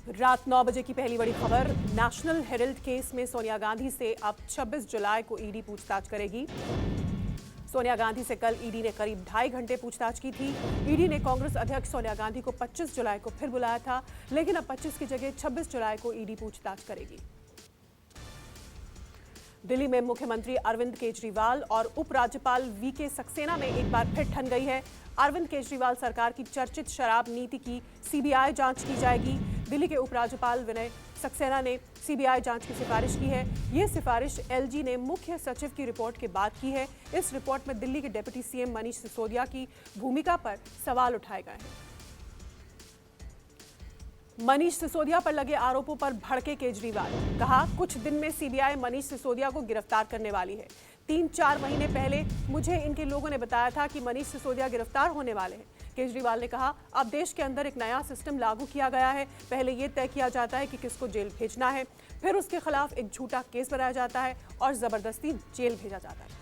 रात 9 बजे की पहली बड़ी खबर। नेशनल हेराल्ड केस में सोनिया गांधी से अब 26 जुलाई को ईडी पूछताछ करेगी। सोनिया गांधी से कल ईडी ने करीब 2.5 घंटे पूछताछ की थी। ईडी ने कांग्रेस अध्यक्ष सोनिया गांधी को 25 जुलाई को फिर बुलाया था, लेकिन अब 25 की जगह 26 जुलाई को ईडी पूछताछ करेगी। दिल्ली में मुख्यमंत्री अरविंद केजरीवाल और उपराज्यपाल वीके सक्सेना में एक बार फिर ठन गई है। अरविंद केजरीवाल सरकार की चर्चित शराब नीति की सीबीआई जांच की जाएगी। दिल्ली के उपराज्यपाल विनय सक्सेना ने सीबीआई जांच की सिफारिश की है। ये सिफारिश एलजी ने मुख्य सचिव की रिपोर्ट के बाद की है। इस रिपोर्ट में दिल्ली के डिप्टी सीएम मनीष सिसोदिया की भूमिका पर सवाल उठाए गए हैं। मनीष सिसोदिया पर लगे आरोपों पर भड़के केजरीवाल। कहा, कुछ दिन में सीबीआई मनीष सिसोदिया को गिरफ्तार करने वाली है। 3-4 महीने पहले मुझे इनके लोगों ने बताया था कि मनीष सिसोदिया गिरफ्तार होने वाले हैं। केजरीवाल ने कहा, अब देश के अंदर एक नया सिस्टम लागू किया गया है। पहले यह तय किया जाता है कि किसको जेल भेजना है, फिर उसके खिलाफ एक झूठा केस बनाया जाता है और जबरदस्ती जेल भेजा जाता है।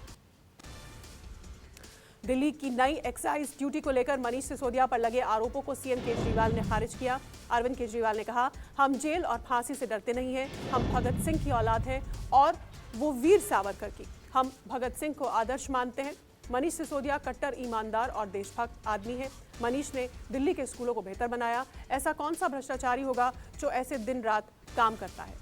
दिल्ली की नई एक्साइज ड्यूटी को लेकर मनीष सिसोदिया पर लगे आरोपों को सीएम केजरीवाल ने खारिज किया। अरविंद केजरीवाल ने कहा, हम जेल और फांसी से डरते नहीं हैं। हम भगत सिंह की औलाद हैं और वो वीर सावरकर की। हम भगत सिंह को आदर्श मानते हैं। मनीष सिसोदिया कट्टर ईमानदार और देशभक्त आदमी है। मनीष ने दिल्ली के स्कूलों को बेहतर बनाया। ऐसा कौन सा भ्रष्टाचारी होगा जो ऐसे दिन रात काम करता है।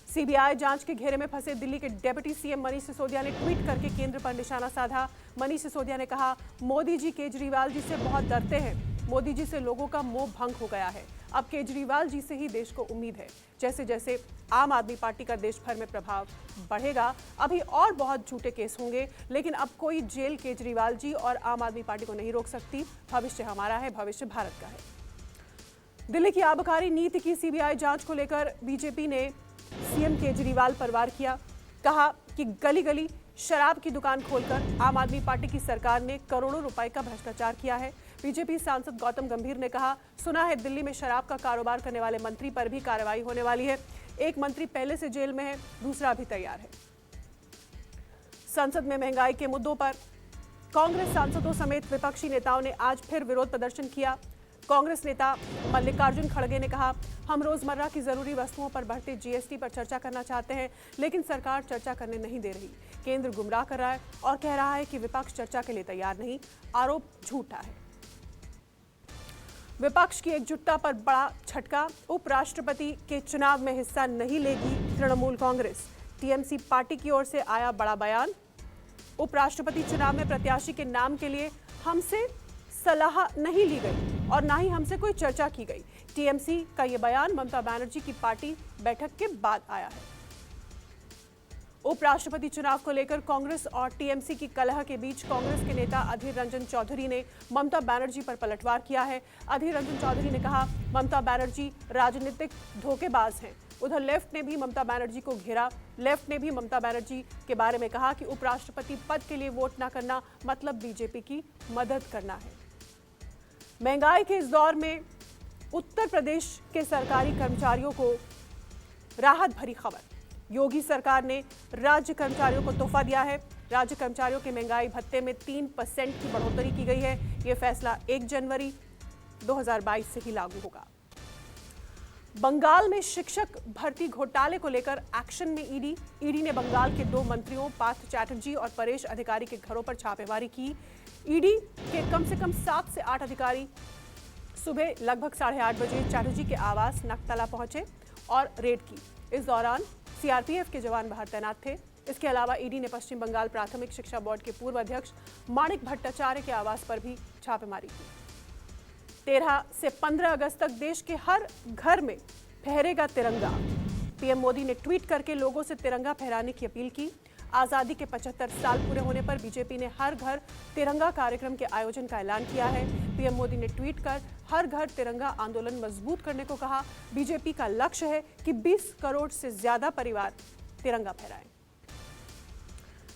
सीबीआई जांच के घेरे में फंसे दिल्ली के डिप्टी सीएम मनीष सिसोदिया ने ट्वीट करके केंद्र पर निशाना साधा। मनीष सिसोदिया ने कहा, मोदी जी केजरीवाल जी से बहुत डरते हैं। मोदी जी से लोगों का मोह भंग हो गया है। अब केजरीवाल जी से ही देश को उम्मीद है। जैसे जैसे आम आदमी पार्टी का देश भर में प्रभाव बढ़ेगा, अभी और बहुत झूठे केस होंगे, लेकिन अब कोई जेल केजरीवाल जी और आम आदमी पार्टी को नहीं रोक सकती। भविष्य हमारा है, भविष्य भारत का है। दिल्ली की आबकारी नीति की सीबीआई जांच को लेकर बीजेपी ने सीएम केजरीवाल पर वार किया। कहा कि गली गली शराब की दुकान खोलकर आम आदमी पार्टी की सरकार ने करोड़ों रुपए का भ्रष्टाचार किया है। बीजेपी सांसद गौतम गंभीर ने कहा, सुना है दिल्ली में शराब का कारोबार करने वाले मंत्री पर भी कार्रवाई होने वाली है। एक मंत्री पहले से जेल में है, दूसरा भी तैयार है। संसद में महंगाई के मुद्दों पर कांग्रेस सांसदों समेत विपक्षी नेताओं ने आज फिर विरोध प्रदर्शन किया। कांग्रेस नेता मल्लिकार्जुन खड़गे ने कहा, हम रोजमर्रा की जरूरी वस्तुओं पर बढ़ते जीएसटी पर चर्चा करना चाहते हैं, लेकिन सरकार चर्चा करने नहीं दे रही। केंद्र गुमराह कर रहा है और कह रहा है कि विपक्ष चर्चा के लिए तैयार नहीं। आरोप झूठा है। विपक्ष की एकजुटता पर बड़ा झटका। उपराष्ट्रपति के चुनाव में हिस्सा नहीं लेगी तृणमूल कांग्रेस। टीएमसी पार्टी की ओर से आया बड़ा बयान। उपराष्ट्रपति चुनाव में प्रत्याशी के नाम के लिए हमसे सलाह नहीं ली गई और ना ही हमसे कोई चर्चा की गई। टीएमसी का यह बयान ममता बनर्जी की पार्टी बैठक के बाद आया है। उपराष्ट्रपति चुनाव को लेकर कांग्रेस और टीएमसी की कलह के बीच कांग्रेस के नेता अधीर रंजन चौधरी ने ममता बनर्जी पर पलटवार किया है। अधीर रंजन चौधरी ने कहा, ममता बनर्जी राजनीतिक धोखेबाज हैं। उधर लेफ्ट ने भी ममता बनर्जी को घेरा। लेफ्ट ने भी ममता बनर्जी के बारे में कहा कि उपराष्ट्रपति पद के लिए वोट न करना मतलब बीजेपी की मदद करना है। महंगाई के इस दौर में उत्तर प्रदेश के सरकारी कर्मचारियों को राहत भरी खबर। योगी सरकार ने राज्य कर्मचारियों को तोहफा दिया है। राज्य कर्मचारियों के महंगाई भत्ते में 3% की बढ़ोतरी की गई है। यह फैसला 1 जनवरी 2022 से ही लागू होगा। बंगाल में शिक्षक भर्ती घोटाले को लेकर एक्शन में ईडी। ईडी ने बंगाल के 2 मंत्रियों पार्थ चैटर्जी और परेश अधिकारी के घरों पर छापेमारी की। ईडी के कम से कम 7 से 8 अधिकारी सुबह लगभग 8:30 बजे चैटर्जी के आवास नकतला पहुंचे और रेड की। इस दौरान सीआरपीएफ के जवान बाहर तैनात थे। इसके अलावा ईडी ने पश्चिम बंगाल प्राथमिक शिक्षा बोर्ड के पूर्व अध्यक्ष माणिक भट्टाचार्य के आवास पर भी छापेमारी की। 13 से 15 अगस्त तक देश के हर घर में फहरेगा तिरंगा। पीएम मोदी ने ट्वीट करके लोगों से तिरंगा फहराने की अपील की। आजादी के 75 साल पूरे होने पर बीजेपी ने हर घर तिरंगा कार्यक्रम के आयोजन का ऐलान किया है। पीएम मोदी ने ट्वीट कर हर घर तिरंगा आंदोलन मजबूत करने को कहा। बीजेपी का लक्ष्य है कि 20 करोड़ से ज्यादा परिवार तिरंगा फहराएं।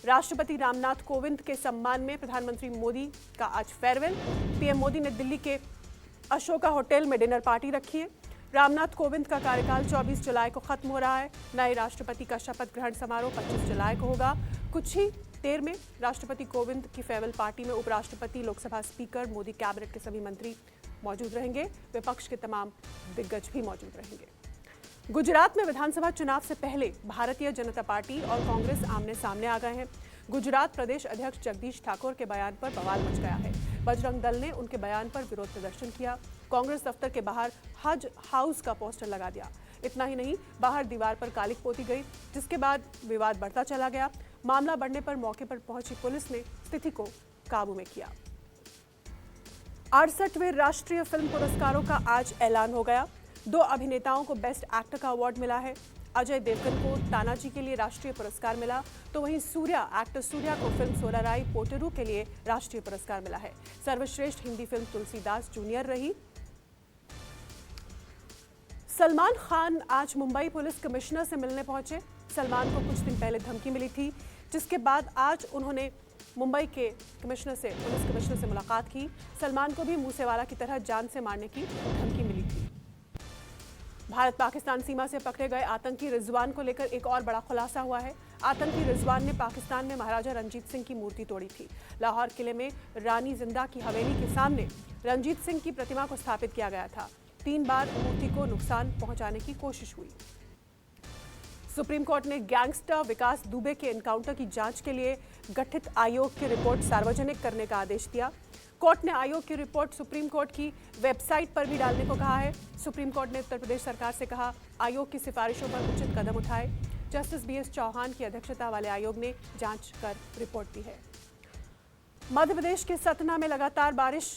राष्ट्रपति रामनाथ कोविंद के सम्मान में प्रधानमंत्री मोदी का आज फेयरवेल। पीएम मोदी ने दिल्ली के अशोका होटल में डिनर पार्टी रखी है। रामनाथ कोविंद का कार्यकाल 24 जुलाई को खत्म हो रहा है। नए राष्ट्रपति का शपथ ग्रहण समारोह 25 जुलाई को होगा। कुछ ही देर में राष्ट्रपति कोविंद की फेयरवेल पार्टी में उपराष्ट्रपति, लोकसभा स्पीकर, मोदी कैबिनेट के सभी मंत्री मौजूद रहेंगे। विपक्ष के तमाम दिग्गज भी मौजूद रहेंगे। गुजरात में विधानसभा चुनाव से पहले भारतीय जनता पार्टी और कांग्रेस आमने सामने आ गए हैं। गुजरात प्रदेश अध्यक्ष जगदीश ठाकुर के बयान पर बवाल मच गया है। बजरंग दल ने उनके बयान पर विरोध प्रदर्शन किया। कांग्रेस दफ्तर के बाहर हज हाउस का पोस्टर लगा दिया। इतना ही नहीं, बाहर दीवार पर कालिख पोती गई, जिसके बाद विवाद बढ़ता चला गया। मामला बढ़ने पर मौके पर पहुंची पुलिस ने स्थिति को काबू में किया। 68वें राष्ट्रीय फिल्म पुरस्कारों का आज ऐलान हो गया। 2 अभिनेताओं को बेस्ट एक्टर का अवार्ड मिला है। अजय देवगन को तानाजी के लिए राष्ट्रीय पुरस्कार मिला, तो वहीं एक्टर सूर्या को फिल्म सोलाराई पोटरू के लिए राष्ट्रीय पुरस्कार मिला है। सर्वश्रेष्ठ हिंदी फिल्म तुलसीदास जूनियर रही। सलमान खान आज मुंबई पुलिस कमिश्नर से मिलने पहुंचे। सलमान को कुछ दिन पहले धमकी मिली थी, जिसके बाद आज उन्होंने मुंबई के पुलिस कमिश्नर से मुलाकात की। सलमान को भी मूसेवाला की तरह जान से मारने की धमकी मिली थी। भारत पाकिस्तान सीमा से पकड़े गए आतंकी रिजवान को लेकर एक और बड़ा खुलासा हुआ है। आतंकी रिजवान ने पाकिस्तान में महाराजा रंजीत सिंह की मूर्ति तोड़ी थी। लाहौर किले में रानी जिंदा की हवेली के सामने रंजीत सिंह की प्रतिमा को स्थापित किया गया था। 3 बार मूर्ति को नुकसान पहुंचाने की कोशिश हुई। सुप्रीम कोर्ट ने गैंगस्टर विकास दुबे के एनकाउंटर की जांच के लिए गठित आयोग की रिपोर्ट सार्वजनिक करने का आदेश दिया। कोर्ट ने आयोग की रिपोर्ट सुप्रीम कोर्ट की वेबसाइट पर भी डालने को कहा है। सुप्रीम कोर्ट ने उत्तर प्रदेश सरकार से कहा, आयोग की सिफारिशों पर उचित कदम उठाए। जस्टिस BS चौहान की अध्यक्षता वाले आयोग ने जांच कर रिपोर्ट दी है। मध्य प्रदेश के सतना में लगातार बारिश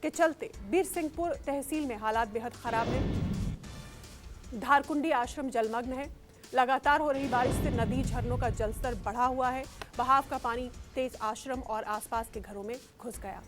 के चलते बीरसिंहपुर तहसील में हालात बेहद खराब हैं। धारकुंडी आश्रम जलमग्न है। लगातार हो रही बारिश से नदी झरनों का जलस्तर बढ़ा हुआ है। बहाव का पानी तेज आश्रम और आसपास के घरों में घुस गया।